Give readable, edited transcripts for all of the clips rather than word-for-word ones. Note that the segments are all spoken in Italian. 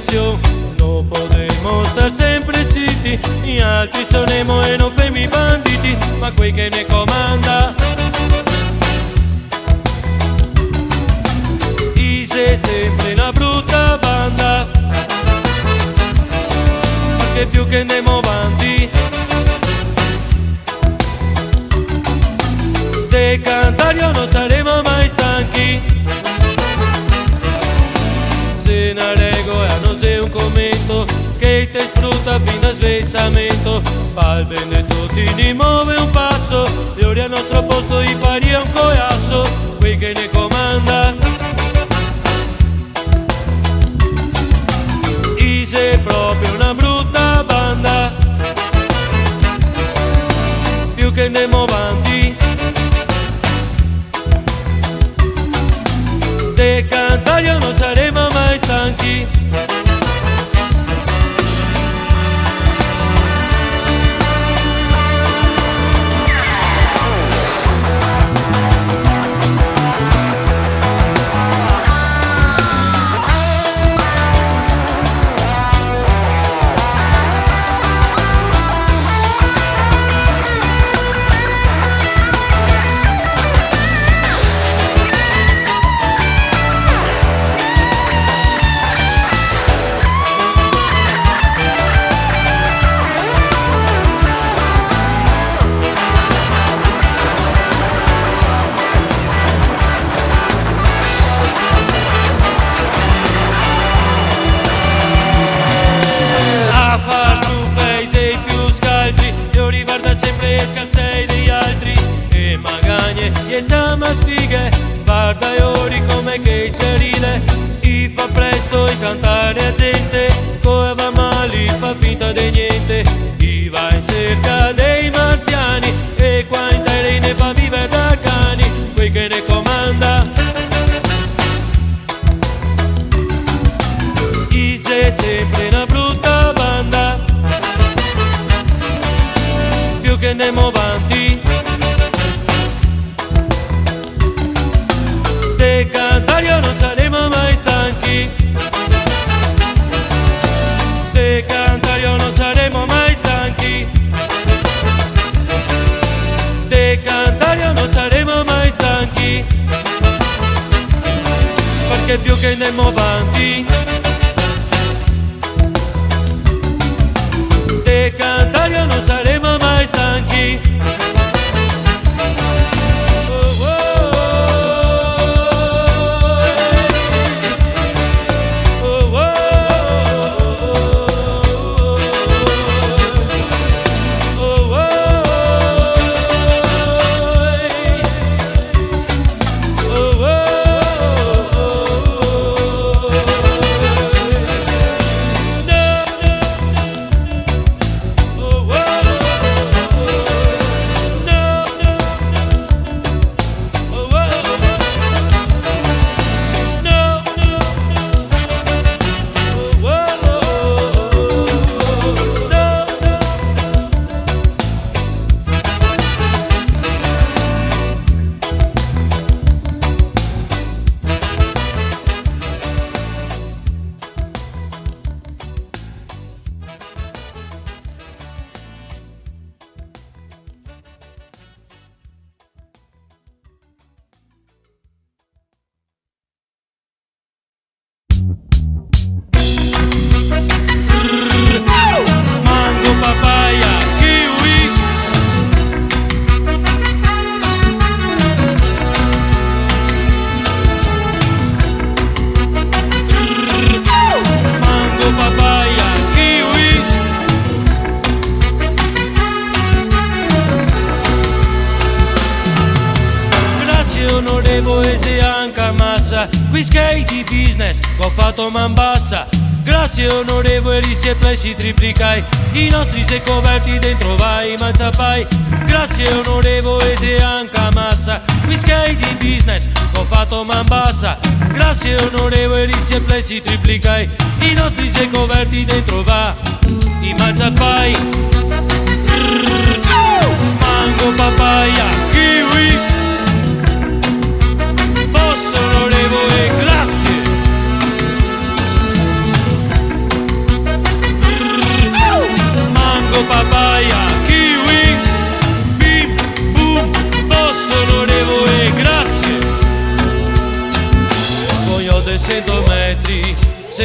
presión. No podemos estar sempre zitti, gli altri sonemo e non fermi i banditi, ma quei che ne comanda Ise sempre una brutta banda, perché più che andiamo avanti de cantare non saremo mai stanchi. Se una regola non sei un commento che ti sfrutta fino a svesamento, fa il bene tutti, ni muove un passo e ora al nostro posto i pari è un corasso, quei che ne comanda Ise è proprio una brutta banda, più che andiamo avanti de cantare non saremo mai stanchi. Guarda e ori come che si rile, i fa presto e cantare a gente, come va male fa finta di niente, i va in cerca dei marziani e qua in terra ne va vivere da cani, quei che ne comanda Ise è sempre una brutta banda, più che andiamo avanti de cantare non saremo mai stanchi, de cantare non saremo mai stanchi, de cantare non saremo mai stanchi, perché più che andiamo avanti de cantare non saremo mai stanchi. Onorevole anche ammazza, qui skate di business, ho fatto man bassa. Grazie onorevole si e play si triplicai, i nostri sei coperti dentro vai mangiapai. Grazie onorevole anche ammazza, qui skate di business, ho fatto man bassa. Grazie onorevole si e play si triplicai, i nostri sei coperti dentro va i mangiapai. Mango, papaya, kiwi, boss onorevole, grazie.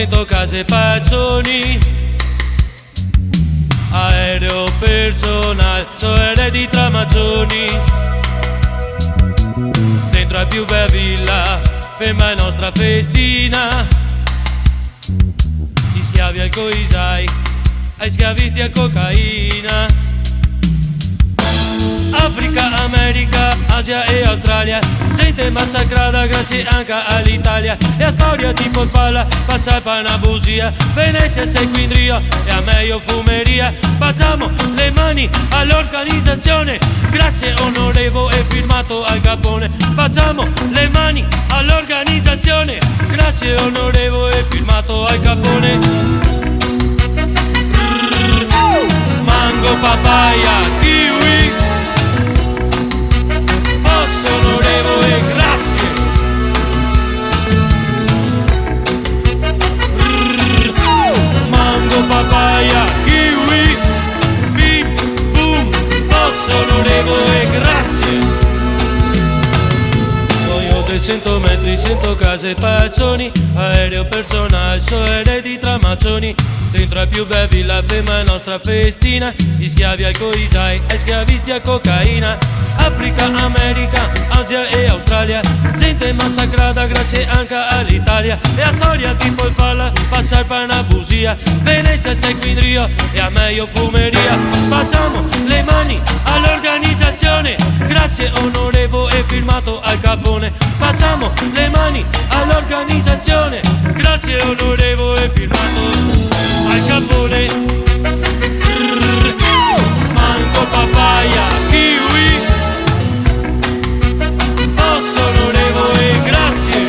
dentro case e persone, aereo personale, so eredi tra mazzoni, dentro a più bella villa, ferma la nostra festina, gli schiavi al coisai, ai schiavisti a cocaina. Africa, America, Asia e Australia, gente massacrata grazie anche all'Italia. E a storia tipo falla, passa per una bugia, Venezia sei qui in Rio e a me io fumeria. Facciamo le mani all'organizzazione, grazie onorevole e firmato Al Capone. Facciamo le mani all'organizzazione, grazie onorevole e firmato Al Capone. Mango, papaya, kiwi, onorevole, grazie. Mango, papaya, kiwi, bim, boom, onorevole, grazie. Toyota 100 metri, 100 case e persone, aereo personale, so eredi tra mazzoni, dentro a più bella villa, ferma la nostra festina, gli schiavi al coisai e schiavisti a cocaina. Africa, America, Asia e Australia, gente massacrata grazie anche all'Italia. E a storia tipo il falla, passare per una bugia, Venezia sei qui in Rio e a me io fumeria. Facciamo le mani all'organizzazione, grazie onorevole e firmato Al Capone. Facciamo le mani all'organizzazione, grazie onorevole e firmato Al Capone. Mango, papaya, kiwi, onorevole, grazie.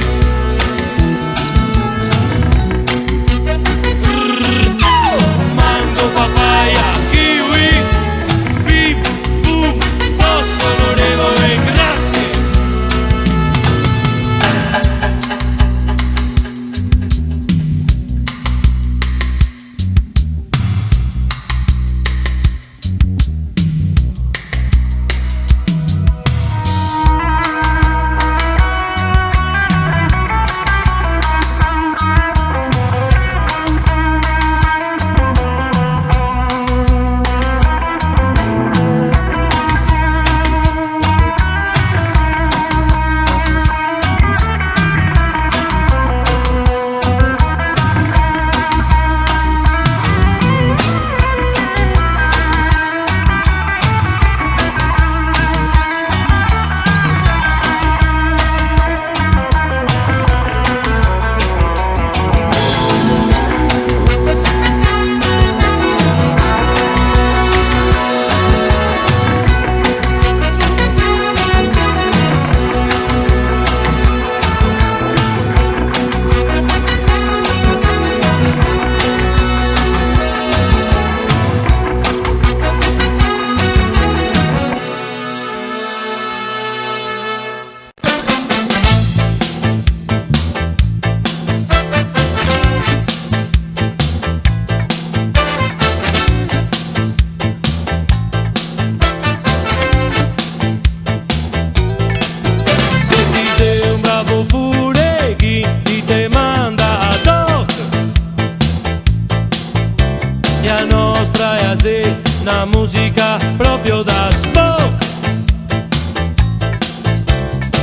Mango, papaya, kiwi, bim, boom, onorevole, grazie. Una musica proprio da smoke.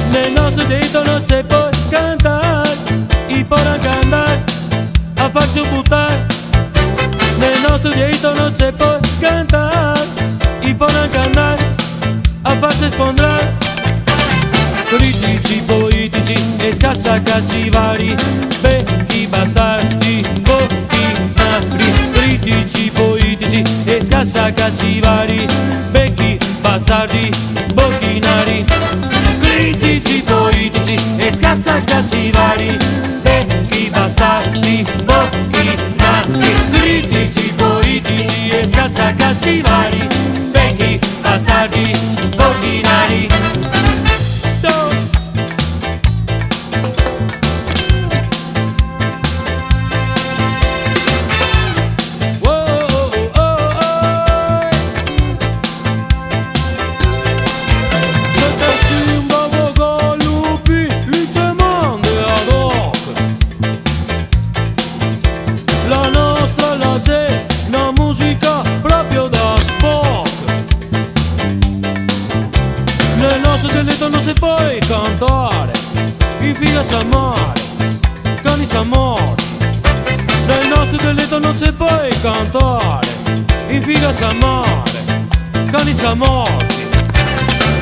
Nel nostro dito non si può cantare, i poran andare a farsi buttare. Nel nostro dito non si può cantare, i poran andare a farsi sfondare. Critici, politici e scassacassi vari, vecchi bastardi, pocchinari. Critici, politici e scassacassi vari, vecchi bastardi, pocchinari. Critici, politici e scassacassi vari, vecchi bastardi, pocchinari. Critici, politici e scassacassi vari, vecchi bastardi, pocchinari. base, una musica proprio da sport. Nel nostro dialetto non si può cantare, in figa sa mare, cani sa morte. Nel nostro dialetto non si può cantare, in figa sa mare, cani sa morti.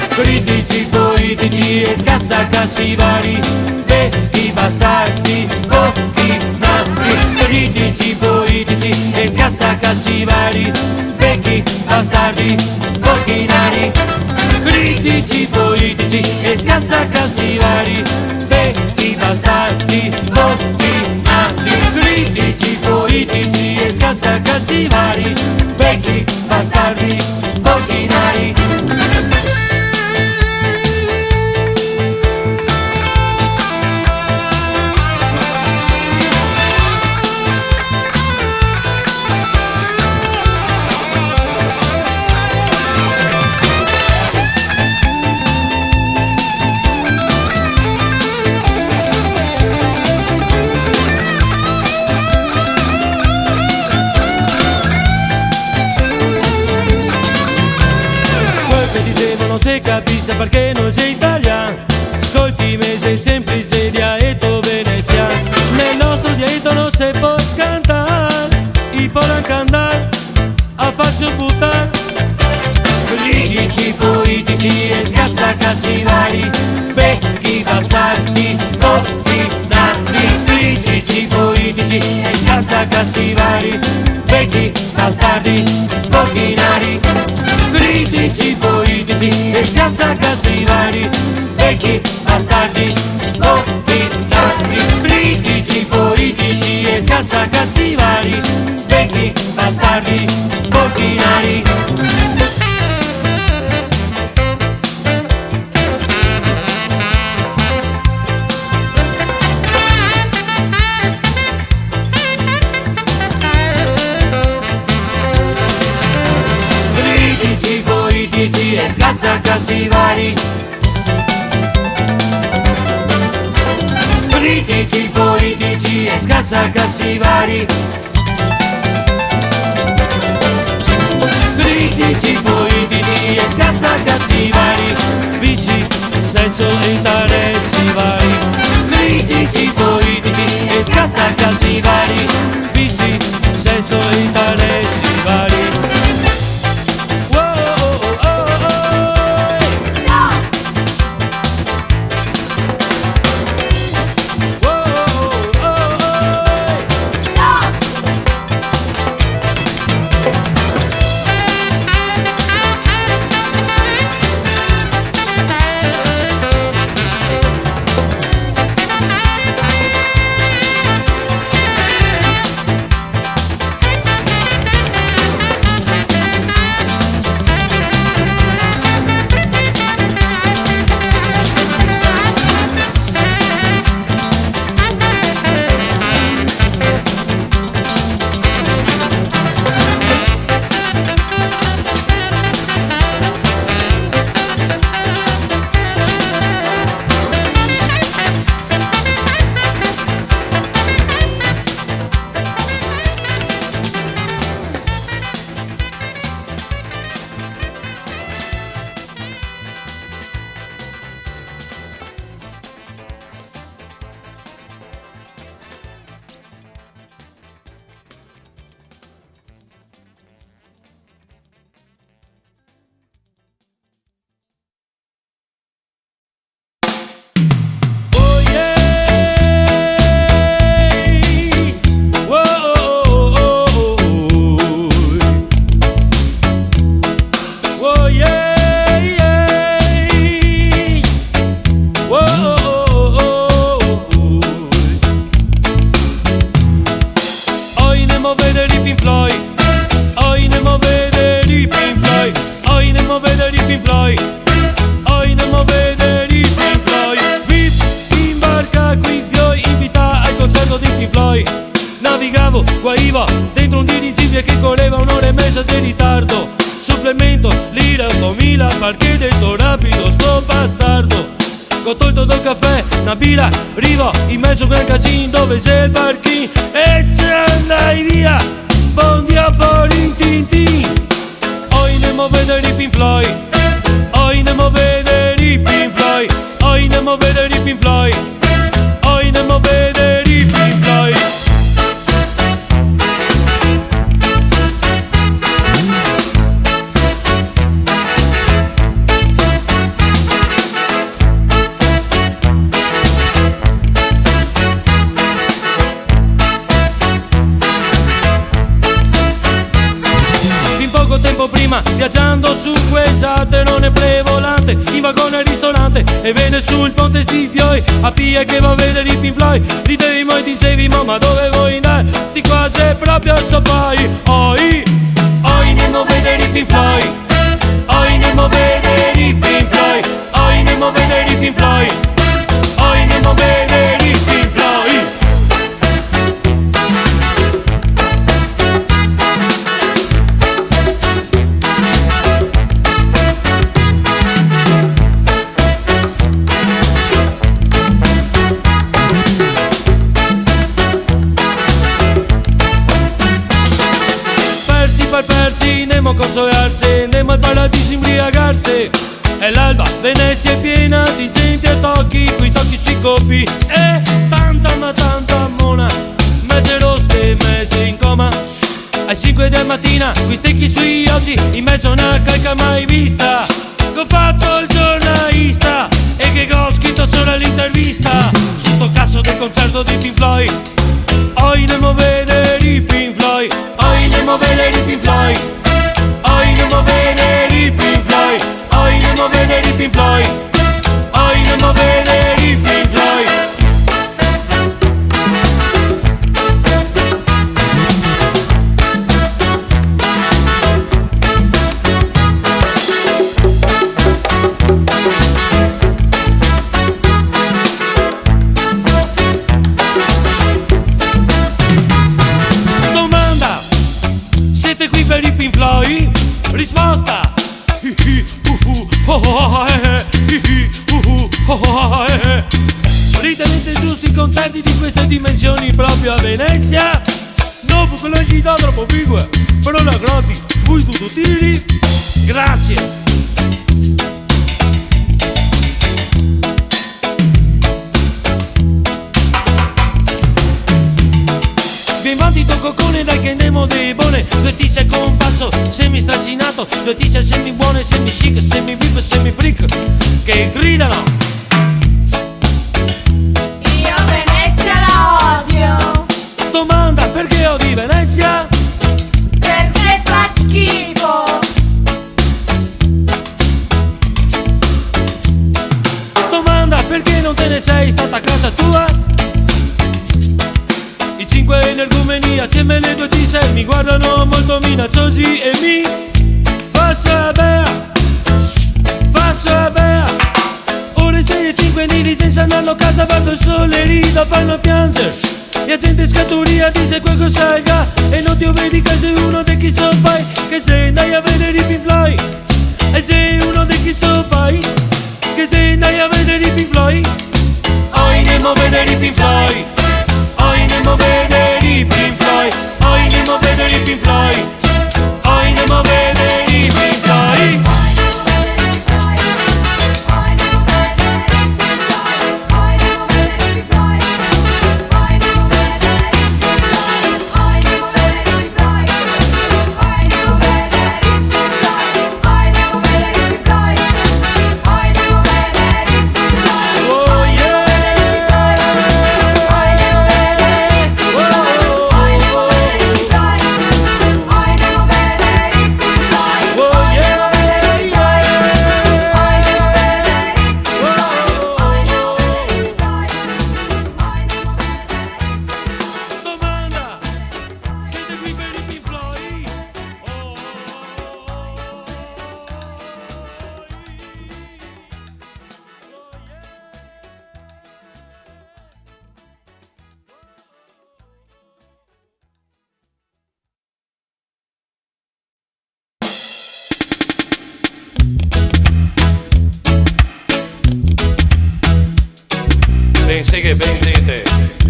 Critici, politici e scassacassi vari, vecchi bastardi, pochi nati. Critici, politici e scassacassi vari, vecchi bastardi, pochi nani. Critici, politici e scassacassi vari, vecchi bastardi, pochi nani. Critici, politici e scassacassi vari, vecchi bastardi, pochi nani. Non si capisce perché non sei italiano, ascolti me sei semplice dialetto veneziano. Nel nostro dialetto non si può cantare, i polan cantare a farsi buttare. Politici, politici e scassacassi vari, vecchi bastardi, pochi nani. Politici, politici e scassacassi vari, vecchi bastardi, pochi nani. Critici, politici e scassacassi vari, vecchi bastardi, pochi nani. Critici, politici e scassacassi vari, vecchi bastardi, pochi nani. Politici e scassacassi vari. Critici, politici e scassacassi vari. Critici, politici e scassacassi vari, Vici, senso e interessi vari. critici, politici e scassacassi vari. Vici, senso e interessi vari. navigavo, guaiva dentro un dirigibile che correva un'ora e mezza di ritardo. Supplemento, lira 8000, perché detto rapido sto bastardo. Ho tolto dal caffè, una birra, arrivo in mezzo a un gran casino dove c'è il parchino e ci andai via. prima, viaggiando su questa terrone prevolante, in vagone al ristorante, e vede sul ponte sti fioi, a Pia che va a vedere i Pink Floyd. Ridevi mo e dicevi, ma dove vuoi andare? Sti qua se proprio so poi. Oi, andiamo a vedere i Pink Floyd. Oi, andiamo a vedere i Pink Floyd. Oi, andiamo a vedere i Pink Floyd. Oi, andiamo a vedere i Pink Floyd. Persi, andiamo a consolarsi, andiamo al paradiso imbriagarsi. E l'alba, Venezia è piena di gente a tocchi, coi tocchi sui copi. E tanta ma tanta mona, mezze roste, mezze in coma. Alle 5 del mattina, qui stecchi sui occhi, in mezzo a una calca mai vista. Che ho fatto il giornalista e che ho scritto solo l'intervista su sto cazzo del concerto di Pink Floyd. Oi, andiamo a vedere i Pink Floyd. Oi, andiamo a vedere i Pink Floyd. Oi, andiamo a vedere i Pink Floyd. Oi, andiamo a vedere i Pink Floyd. Oi, andiamo a vedere i Pink Floyd. Siete qui per i Pink Floyd? Risposta! Ritenete giusti i concerti di queste dimensioni proprio a Venezia? Dopo che l'ho gli dà troppo figue, però la gratis, voi tutto tiri? Grazie! Avanti to coccone dai che andiamo dei buone. Due tisse con passo semi strascinato, due tisse semi buone, semi chic, semi vip, semi freak che gridano. Io Venezia la odio. Domanda, perché odi Venezia? Perché fa schifo. Domanda, perché non te ne sei stata a casa tua? I 5 energumeni assieme alle due tisse mi guardano molto minacciosi e mi fa sapere. Ore 6 e 5 di licenza andando a casa, guardo il sole, rido, fanno piangere. E la gente scaturia dice quel cos'alga e non ti vedi che sei uno dei chi so pai, che se andai a vedere i Pink Floyd. E sei uno dei chi so pai, che se andai a vedere i Pink Floyd. Oi, andiamo a vedere i Pink Floyd. Oi, andiamo a vedere i Pink Floyd. Oi, andiamo a vedere i Pink Floyd. Oi, andiamo a vedere i Pink Floyd. Pensi che benzite?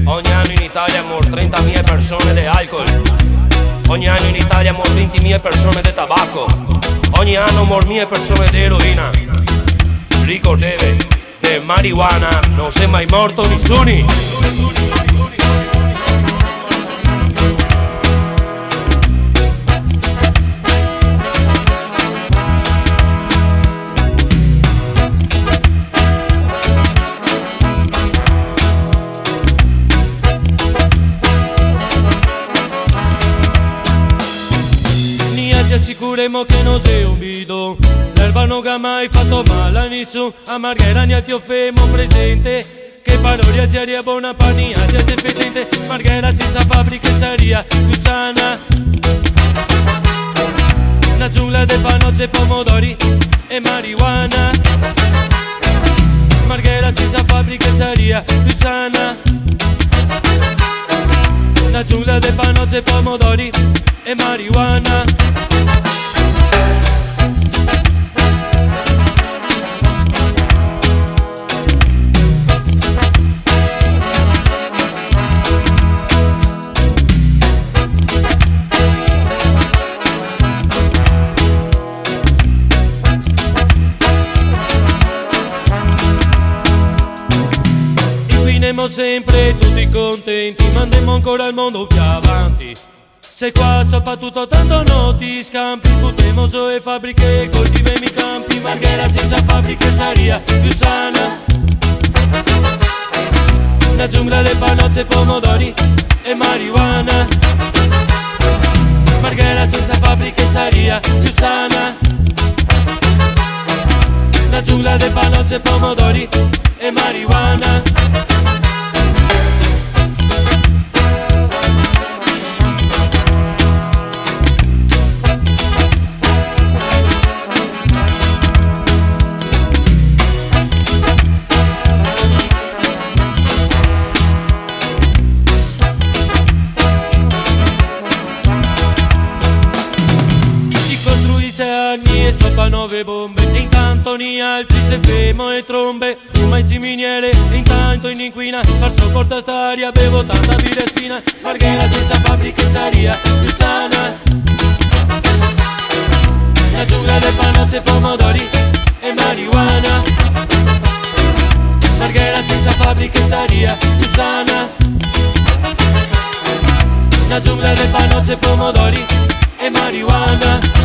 Ogni anno in Italia muoiono 30.000 persone di alcol. Ogni anno in Italia muoiono 20.000 persone di tabacco. Ogni anno muoiono 1.000 persone di eroina. Ricordatevi, di marijuana non si è mai morto nessuno. ti assicuremo che non sei un bidon. L'erba non ha mai fatto male a nessuno, a Marghera ne ti offriamo presente. Che parola sia buona pania, ti sei fedente. Marghera senza fabbriche saria più sana. Una giungla di panozze, pomodori e marijuana. Marghera senza fabbriche saria più sana. Una giungla di panozze, pomodori e marijuana. Inquiniamo sempre tutti contenti, mandiamo ancora il mondo più avanti. Se qua soprattutto tanto non ti scampi, buttiamo su le fabbriche e coltiviamo i campi. Marghera senza fabbriche saria più sana. Una giungla di panozze, pomodori e marijuana. Marghera senza fabbriche saria più sana. Una giungla di panozze, pomodori e marijuana. E sopra 9 bombe, e intanto ni altri se fermo e trombe. Fuma in ciminiere e intanto in inquina. Per sopportare st'aria bevo tanta birra e spina. Marghera senza fabbriche saria più sana. La giungla di panozze, pomodori e marijuana. Marghera senza fabbriche saria più sana. La giungla di panozze, pomodori e marijuana.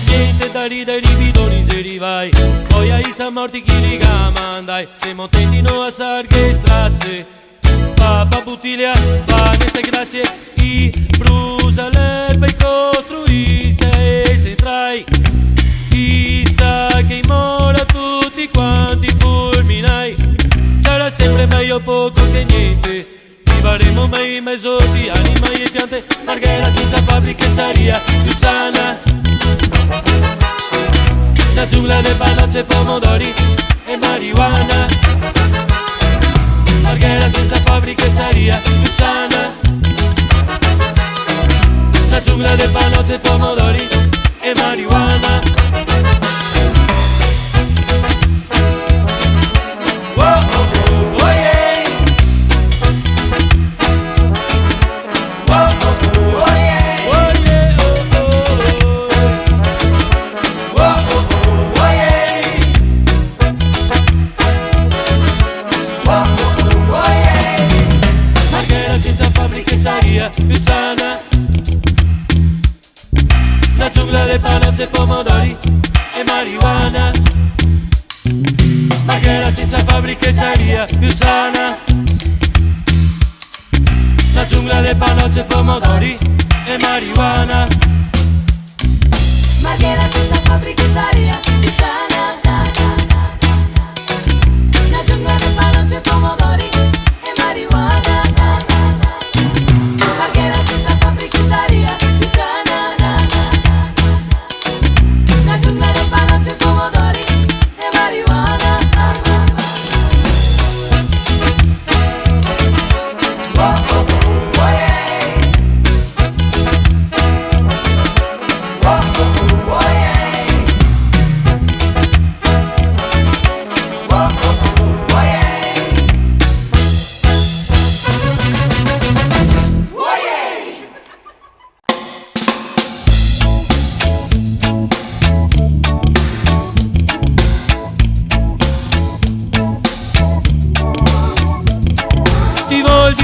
Niente da ridere, i bidoni se rivai. Poi ai morti chi li mandai. Siamo attenti no a sarghe strasse. Papa Buttilia fa queste grazie. I brusa l'erba e costruisce e centrai. Chissà che mora tutti quanti fulminai. Sarà sempre meglio poco che niente. Vivremo mai in mezzo di anima e piante. Marghera senza fabbriche saria più sana. Una giungla di panozze, pomodori e marijuana. Marghera senza fabbriche saria più sana. Una giungla di panozze, pomodori e marijuana. Più sana. Una giungla di panozze, pomodori e marijuana. Marghera senza fabbriche saria più sana. Una giungla di panozze, pomodori e marijuana. Marghera senza fabbriche saria più sana. Una giungla di panozze, pomodori e marijuana. Marghera senza fabbriche saria più sana. Una giungla di panozze, pomodori e marijuana.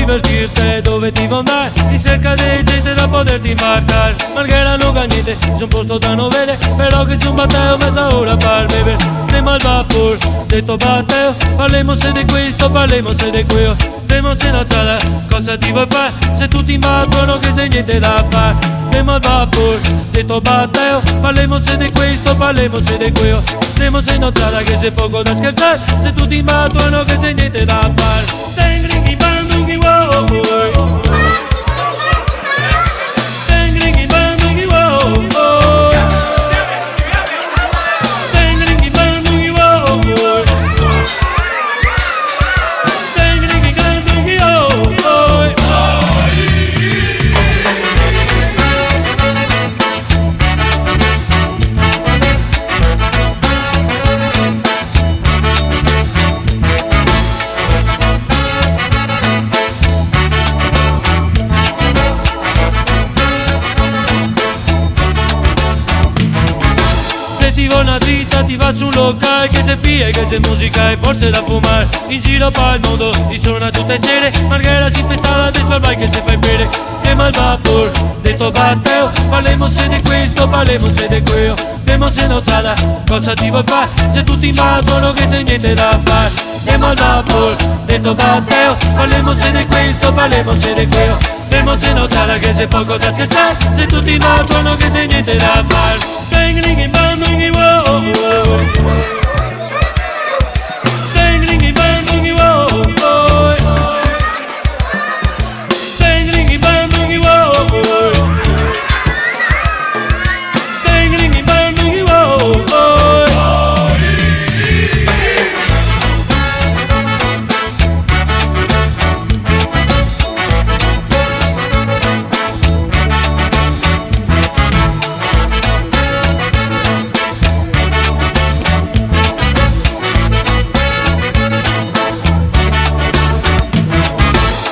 divertirte, dove ti vuoi andare? In cerca di gente da poterti imbarcare. Marghera non ga niente, c'è un posto da non vede, però che c'è un batteo mezza ora per bere. Andiamo al vapor, detto batteo, parliamo se di questo, parliamo se di quello. Andiamo se non c'è la cosa ti vuoi fare, se tutti imbattono che c'è niente da fare. Andiamo al vapor, detto batteo, parliamo se di questo, parliamo se di quello. Andiamo se non c'è la che c'è poco da scherzare, se tutti imbattono che c'è niente da fare. Tengri bando chi vuoi. Tengri bando chi vuoi. Tengri bando chi vuoi. Tengri bando chi vuoi. Se ti va una dritta ti va su un locale che c'è fia, che c'è musica e forse da fumare. In giro per il mondo ti suona tutte sere, Marghera si festava di sbalbai che se fai bere. Andiamo al vapor, detto batteo, parliamo se di questo, parliamo se di quello. Andiamo se non c'è la cosa ti vuoi fare, se tutti imbattono che c'è niente da fare. Andiamo al vapor, detto batteo, parliamo se di questo, parliamo se di quello. Andiamo se non c'è la che c'è poco da scherzare, se tutti imbattono che c'è niente da fare. Tengri bando chi vuoi. Tengri bando chi vuoi. Tengri bando chi vuoi. Tengri bando chi vuoi.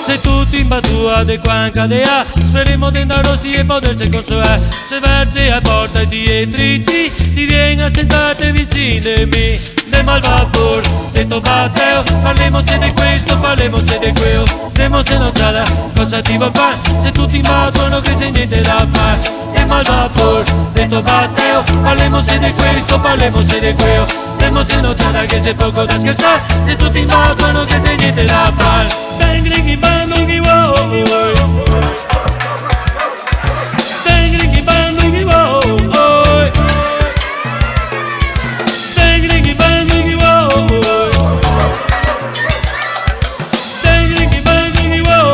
Se tutti in battua de quanca de a, speriamo di andare rosti e potersi consolare. Se versi a porta e ti entri ti vieni a sentarti vicino a me. Andiamo al vapor, detto batteo, parliamo se di questo, parliamo se di quello. Andiamo se non c'è la cosa ti vuoi fare, se tutti imbattono che c'è niente da fare. Andiamo al vapor, detto batteo, parliamo se di questo, parliamo se di quello. Andiamo se non c'è la che c'è poco da scherzare, se tutti imbattono che c'è niente da fare. Tengri bando chi vuoi. Tengri bando chi vuoi. Tengri bando chi vuoi. Tengri bando chi vuoi.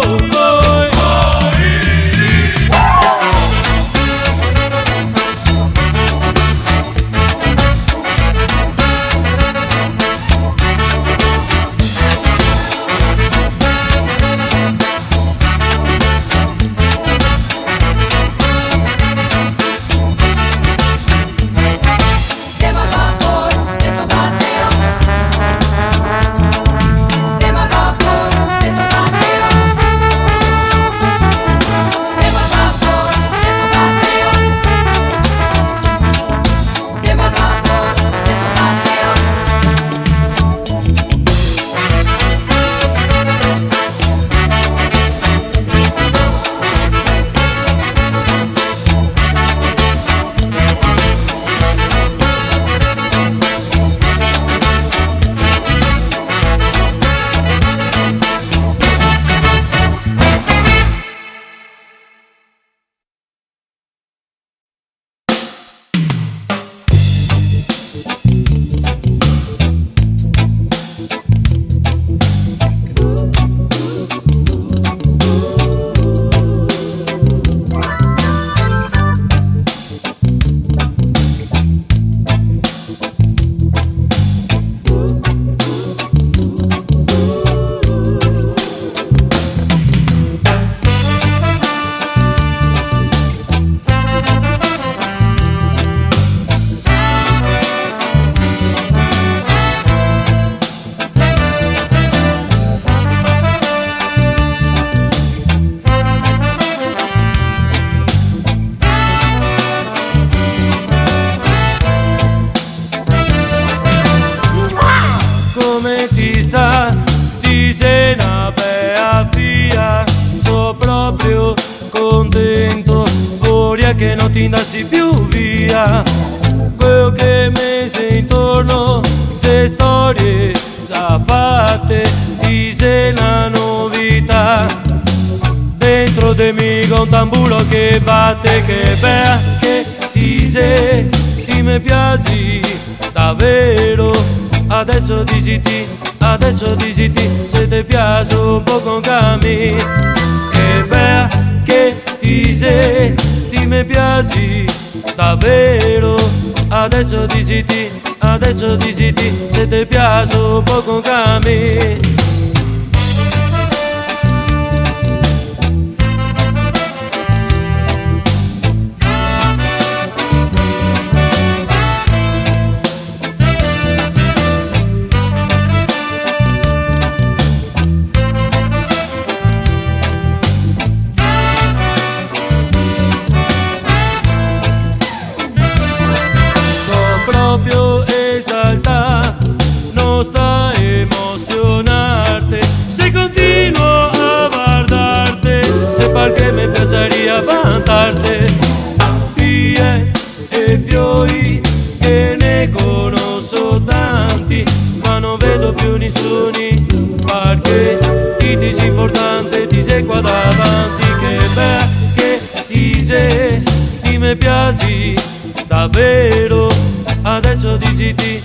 che non ti andassi più via. Quello che mi sei intorno, se storie già fatte, ti sei la novità. Dentro di me con un tambulo che batte, che bella che ti sei, ti mi piaci davvero. Adesso dici ti, se ti piace un po' con Cami. Che bella che ti sei, ti mi piaci davvero. Adesso dici ti, se ti piace un po' con Cami. Proprio esaltar, no sta emocionarte. Se continuo a guardarte, sé perché mi piacería cantarte. Fie e fiori che ne conosco tanti, ma non vedo più nessuno, perché ti dici importante, ti sei qua davanti. Che bella che ti sei, ti mi piaci davvero. Adesso dici ti,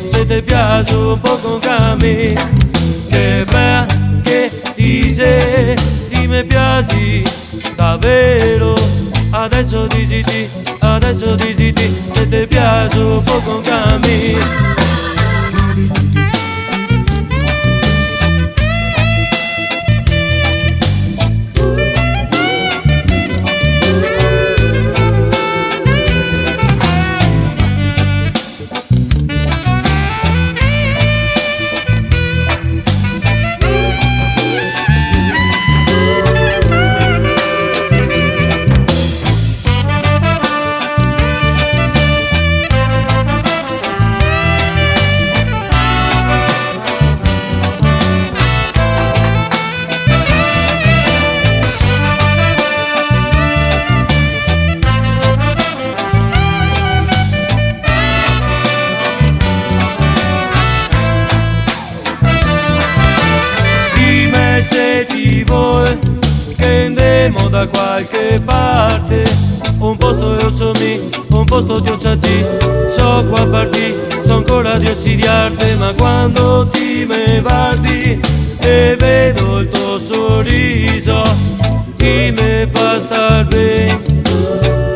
se ti piace un po' con Cami. Che bella che ti sei, ti mi piaci davvero. Adesso dici ti, se ti piace un po' con Cami. Se ti vuoi che andiamo da qualche parte, un posto io so mi, un posto Dio sa ti. So qua parti, so ancora di ossidiarte, ma quando ti me guardi e vedo il tuo sorriso, ti me fa star bene,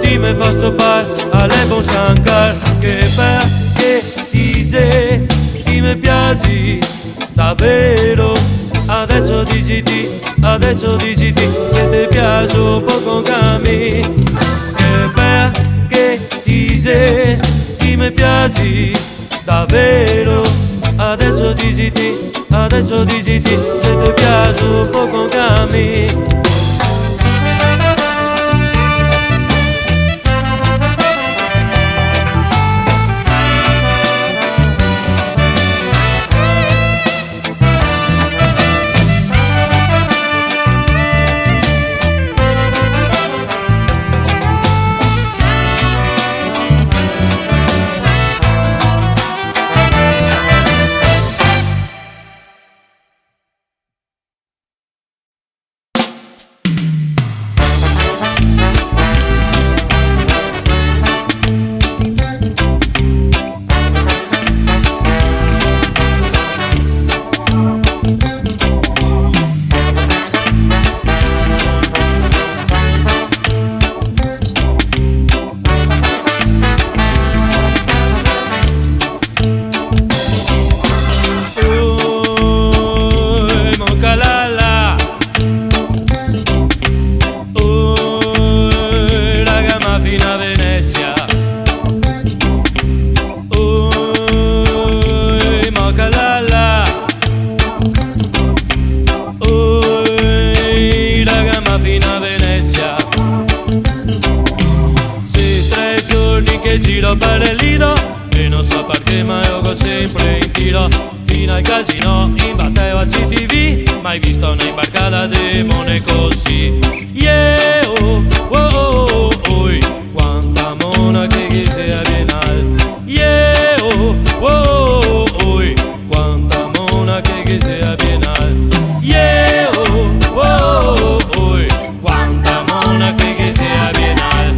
ti me fa stoppare alle bon shankar. Che bella che ti sei, ti me piaci davvero. Adesso dici ti, se ti piace un po' con Cami. Che bella che ti sei, ti mi piaci davvero. Adesso dici ti, se ti piace un po' con Cami. giro per il lido e non so perché ma gioco sempre in tiro fino al casino, imbattevo al CTV, mai visto una imbarcata demone così. Yeah, oh, oh, oh. che sia biennale. Yeah, oh, oh, oh, oh, quanta monaca che sia biennale.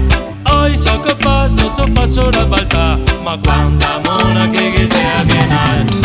Oi, so che passo la balta, ma quanta monaca che sia biennale.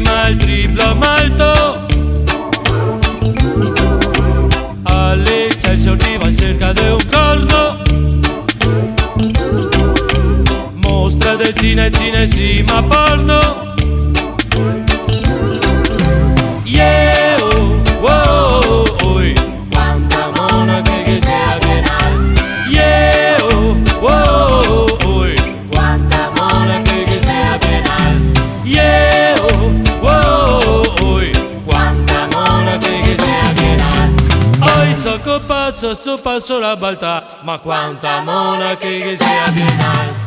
Ma il triplo malto all'Excelsior va in cerca di un corno. Mostra del cinesima porno. Yeah, oh, oh, oh, oh, quanta monaca che sia biennale. Yeah, oh, oh, oh, oh, quanta monaca che sia biennale. Yeah, sto passo la balta, ma quanta monaca che sia biennale.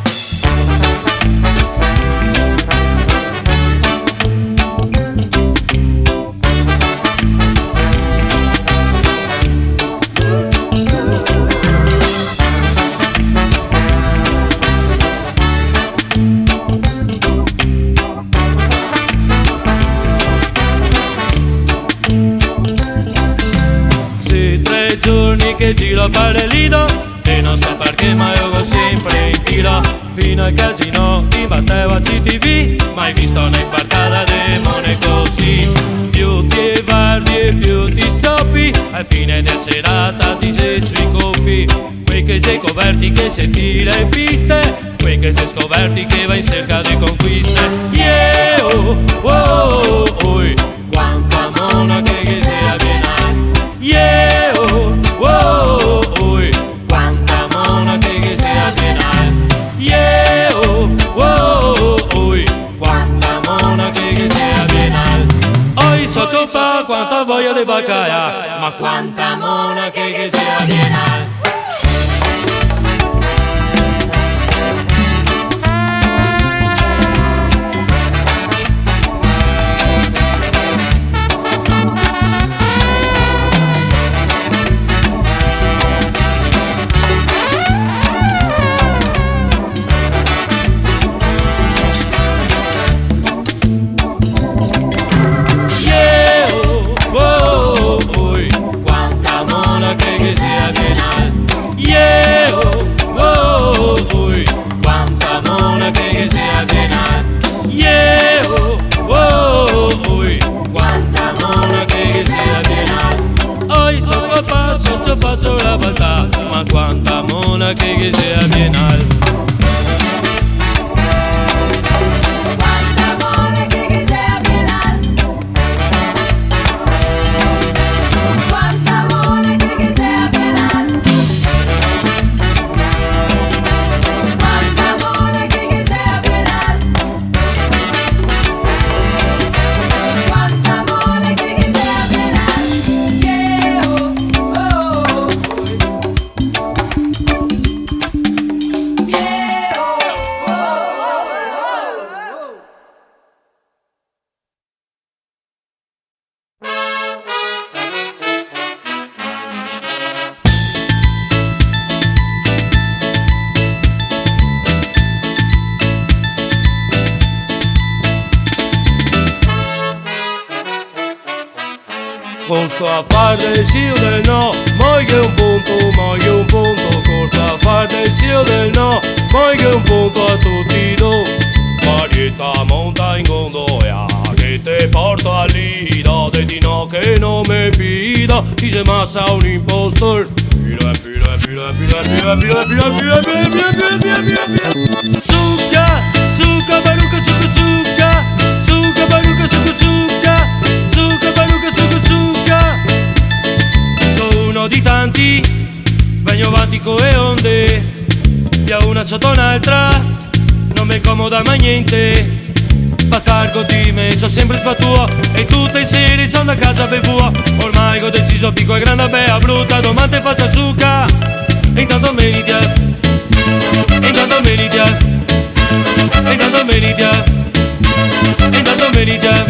Giorni che giro per il lido e non so perché ma io go sempre in tiro fino al casino in battevo a CTV mai visto una imbarcata demone così più ti guardi e più ti stoppi al fine della serata ti sei sui coppi quei che sei coperti che si tira in piste quei che sei scoperti che va in cerca di conquiste. Yeah, oh, oh, oh, oh, quanta monaca che sia biennale. Yeah, oh, oh, oh, quanta monaca che sia biennale. Yeah, oh, oh, oh, quanta monaca che sia biennale. Oi, sotto fa quanta voglia di baccaia, ma quanta monaca che sia biennale. Passo la volta, ma quanta monaca che sia biennale. Con sto affare del sì o del no, moglie un punto, con sto affare del sì o del no, moglie un punto a tutti do. Varietà monta in gondola, che te porto al lido, de di no che non me fido, dice massa un impostor. Succa, succa, baruca, succa, succa, succa, baruca, succa, succa, succa, baruca, succa, succa. Sono uno di tanti, vengo avanti con le onde, via una sotto un'altra, non mi comoda mai niente. Bastardo di me, so sempre sbattuto e tutte le sere sono da casa bevuto. Ormai ho deciso picco e grande bea brutta, domande fa succa. E intanto meridia, e intanto meridia, e intanto meridia, e intanto meridia.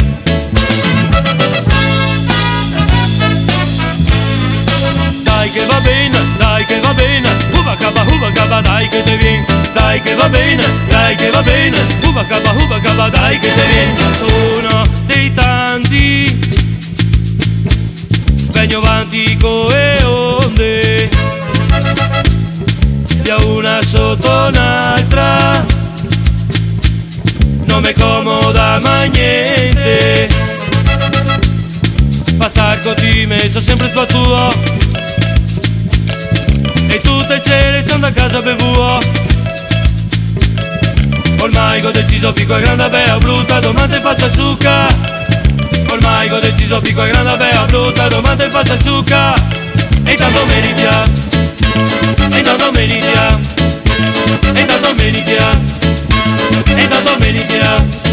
Dai che va bene, dai che va bene, uba caba, dai che te viene. Dai che va bene, dai che va bene, uba caba, dai che te viene. Sono dei tanti, vengo avanti come onde, da una sotto un'altra, non mi comoda mai niente. Bastardo di me, so sempre sbattuto e tutte le sere sono da casa bevuto. Ormai ho deciso picco e grande bea brutta, domande fa succa. Ormai ho deciso picco e grande bea brutta, domande fa succa. E intanto meridia, e intanto meridia, e intanto meridia, e intanto meridia.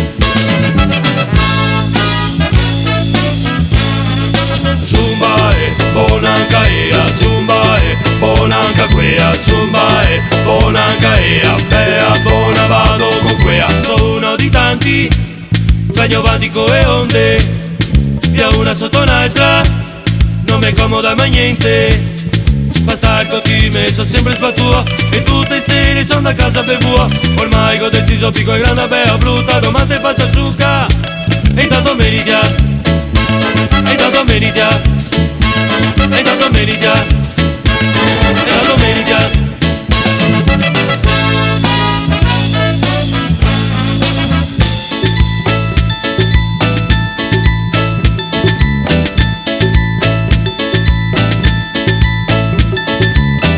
Zumba bonanca ea, zumba bonanca quea, zumba bonanca ea, bea bona vado con quea. Sono uno di tanti, vengo avanti come onde, via una sotto un'altra, non mi comoda mai niente. Bastardo di me, so sempre sbattuto e tutte le sere sono da casa bevuto. Ormai ho deciso picco e grande bea brutta, domande fa succa. E intanto meridia, e intanto meridia, e intanto meridia, e intanto meridia.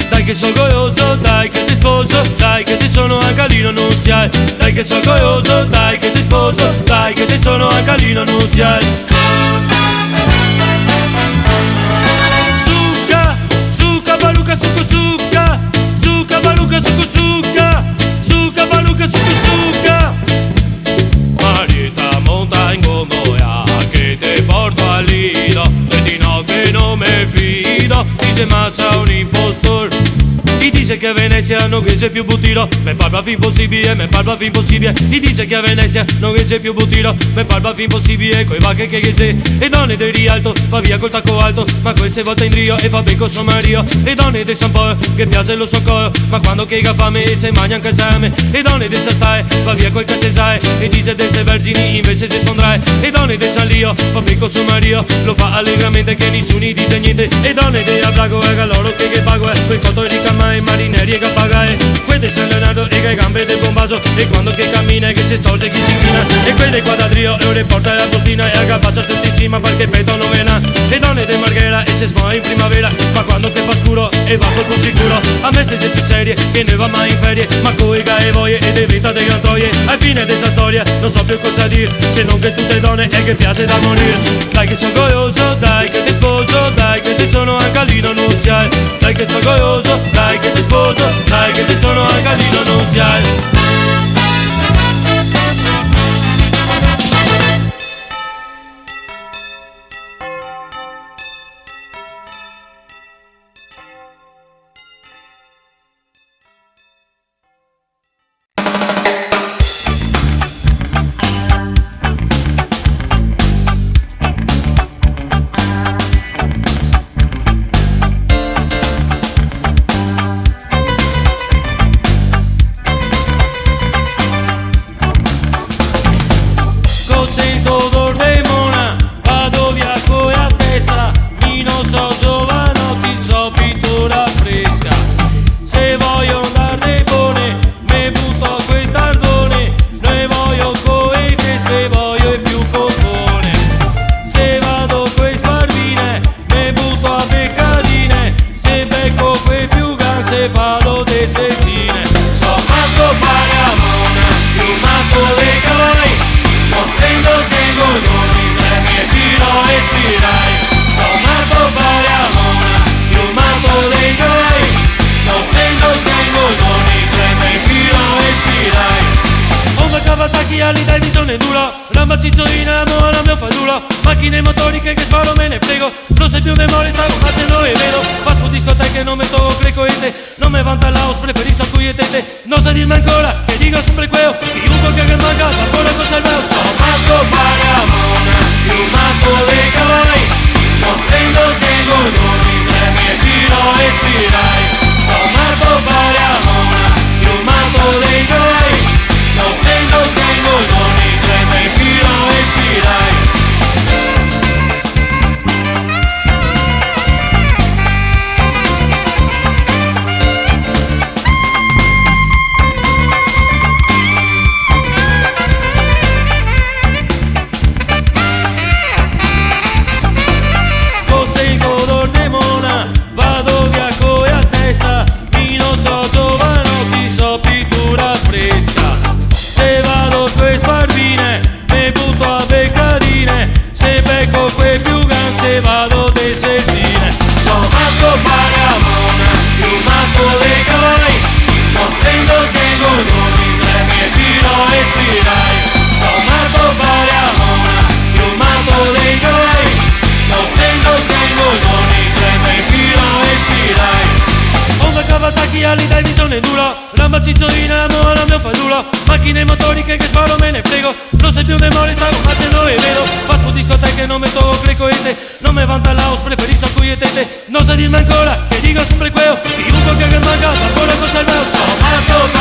Dai che sono goioso, dai che ti sposo, dai che ti sono anche lino non siai. Dai che sono goioso, dai che ti sposo, dai che ti sono anche lino non siai. Succa, baluca, succa, succa, baluca, succa, baluca, succa. Marieta, monta in gomoia, che te porto al lido, e di notte non me fido, dice massa un impostor. Y dice que a Venezia non c'è più butiro, me parla fin possibile, me parla fin possibile. Y dice che a Venezia non c'è più butiro, me parla fin possibile, coi vacche che sei. E donne del Rialto, va via col tacco alto, ma queste volte in Rio e fa becco suo Mario. E donne del San Polo, che piace lo soccorro, ma quando che ha fame se mangia anche esame. E donne del Sastae, va via col casesai, e dice del sei vergini invece si sfondrae. E donne del San Lio, fa becco suo Mario, lo fa allegramente che nessuno dice niente. E donne del Ablago, e loro che pago, quei cotto di camma e marineri e capagae. Quei di San Leonardo e che gambe del bombaso, e quando che cammina e che si storce chi si inchina. E quei di Quadradrio e ore porta la postina, e a capaccia stoltissima perché petto non vena. E donne di Marghera e si smoa in primavera, ma quando che fa scuro e va col più sicuro. A me stesse più serie che ne va mai in ferie, ma coi e voie e diventa dei gran troie. Al fine di sta storia non so più cosa dire, se non che tutte donne e che piace da morire. Dai che sono goioso, dai che ti sposo, dai che ti sono anche lì non siai. Dai che sono goioso, dai che ti sposo, dai che ti sono anche lì non siai. Kawasaki all'Italia duro, la mazzizzo in amo la mia fadulo, macchine motoriche che sparo me ne frego, non sei più demore, stavo facendo e vedo, passo discoteche non me togo greco e te, non me vanta la os, preferisco a cui e te, non sta dirmi ancora, che dico sempre quello, di un po' che manca, ancora cosa il veo, sono matto Paramona, più matto dei cavalli, non stendo non mi preme, fino a respirai, sono matto Paramona, più matto dei cavalli, non stendo non mi preme, fino a respirai. Vado via coi a testa, mi non so giovanotti, so pittura fresca. Se vado coi sparbine, mi butto a beccadine, se becco quei più gran, se vado dei settine. So matto Paramona, più matto dei cavalli, non stendo non mi preme, fino a respirai. So matto Paramona, più matto dei cavalli, non stendo non mi preme, fino a respirai. Onda Kawasaki all'Italia duro, la mazzizzo in amo la mia fadulo, macchine motoriche che sparo me ne frego, non sei più demore, stavo facendo e vedo, passo discoteche non me togo greco e te, non me vanta la os, preferisco a cui e te, non sta dirmi ancora, che dico sempre quello, di un po' che manca, ancora cosa il veo, sono matto